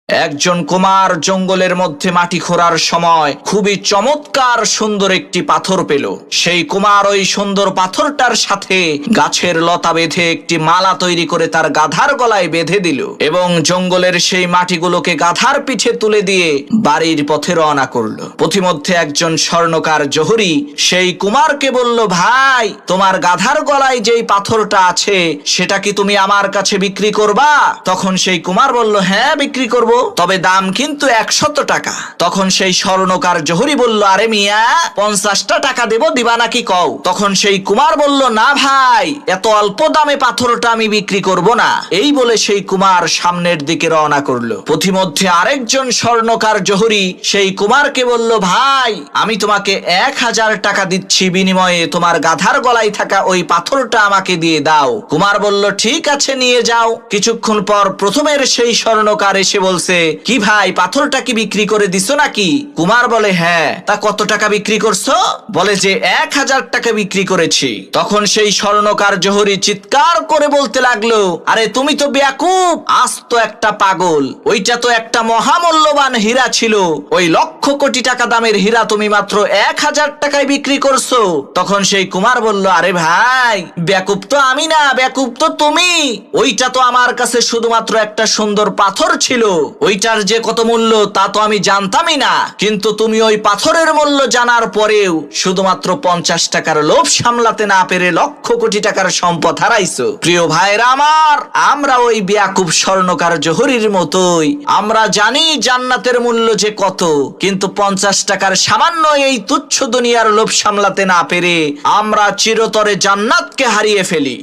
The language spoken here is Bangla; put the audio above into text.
একজন কুমার জঙ্গলের মধ্যে মাটি খোঁড়ার সময় খুবই চমৎকার সুন্দর একটি পাথর পেল। সেই কুমার ওই সুন্দর পাথরটার সাথে গাছের লতা বেঁধে একটি মালা তৈরি করে তার গাধার গলায় বেঁধে দিল এবং জঙ্গলের সেই মাটিগুলোকে গাধার পিঠে তুলে দিয়ে বাড়ির পথে রওনা করলো। পথিমধ্যে একজন স্বর্ণকার জহুরি সেই কুমারকে বলল, ভাই, তোমার গাধার গলায় যেই পাথরটা আছে সেটা কি তুমি আমার কাছে বিক্রি করবা? তখন সেই কুমার বলল, হ্যাঁ, বিক্রি করব, তবে দাম কিন্তু 100 টাকা। তখন সেই স্বর্ণকার জহুরি বলল, আরে মিয়া, 50টা টাকা দেব, দিবা নাকি কও? তখন সেই কুমার বলল, না ভাই, এত অল্প দামে পাথরটা আমি বিক্রি করব না। এই বলে সেই কুমার সামনের দিকে রওনা করলো। পথিমধ্যে আরেকজন স্বর্ণকার জহুরি সেই কুমারকে বলল, ভাই, আমি তোমাকে 1000 টাকা দিচ্ছি, বিনিময়ে তোমার গাধার গলায় থাকা ওই পাথরটা আমাকে দিয়ে দাও। কুমার বলল, ঠিক আছে, নিয়ে যাও। কিছুক্ষণ পর প্রথমের সেই স্বর্ণকার এসে বলছে, কি ভাই, পাথরটা কি বিক্রি করে দিছো নাকি? কুমার বলে, হ্যাঁ। তা কত টাকা বিক্রি করছো? বলে যে 1000 টাকা বিক্রি করেছি। তখন সেই স্বর্ণকার জহুরি চিৎকার করে বলতে লাগলো, আরে তুমি তো বেয়াকুব, আস্ত একটা পাগল। ওইটা তো একটা মহামূল্যবান হীরা ছিল। ওই লক্ষ কোটি টাকা দামের হীরা তুমি মাত্র 1000 টাকায় বিক্রি করছো। তখন সেই কুমার বলল, আরে ভাই, বেয়াকুব তো আমি না, বেয়াকুব তো তুমি। ওইটা তো আমার কাছে শুধুমাত্র একটা সুন্দর পাথর ছিল। ওইটার যে কত মূল্য তা তো আমি জানতামই না। কিন্তু তুমি ওই পাথরের মূল্য জানার পরেও শুধুমাত্র 50 টাকার লোভ সামলাতে না পেরে লক্ষ কোটি টাকার সম্পদ হারাইছো। প্রিয় ভাইরা আমার, আমরা ওই বেয়াকুব স্বর্ণকার জহুরির মতোই। আমরা জানি জান্নাতের মূল্য যে কত, কিন্তু 50 টাকার সামান্য এই তুচ্ছ দুনিয়ার লোভ সামলাতে না পেরে আমরা চিরতরে জান্নাতকে হারিয়ে ফেলি।